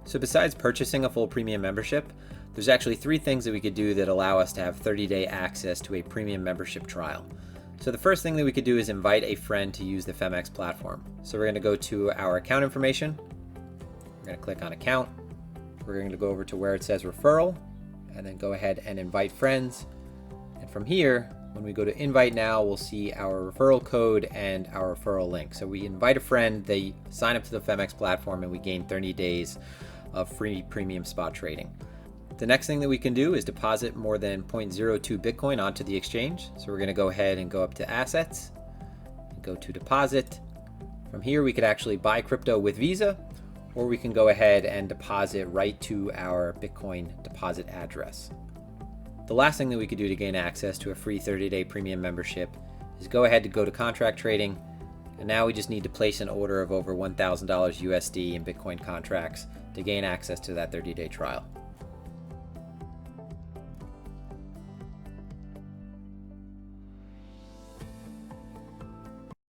So besides purchasing a full premium membership, there's actually 3 things that we could do that allow us to have 30-day access to a premium membership trial. So the first thing that we could do is invite a friend to use the Phemex platform. So we're going to go to our account information. We're going to click on account. We're going to go over to where it says referral and then go ahead and invite friends. And from here, when we go to invite now, we'll see our referral code and our referral link. So we invite a friend, they sign up to the Phemex platform, and we gain 30 days of free premium spot trading. The next thing that we can do is deposit more than 0.02 Bitcoin onto the exchange. So we're going to go ahead and go up to assets, go to deposit. From here, we could actually buy crypto with Visa, or we can go ahead and deposit right to our Bitcoin deposit address. The last thing that we could do to gain access to a free 30-day premium membership is go ahead to go to contract trading. And now we just need to place an order of over $1,000 USD in Bitcoin contracts to gain access to that 30-day trial.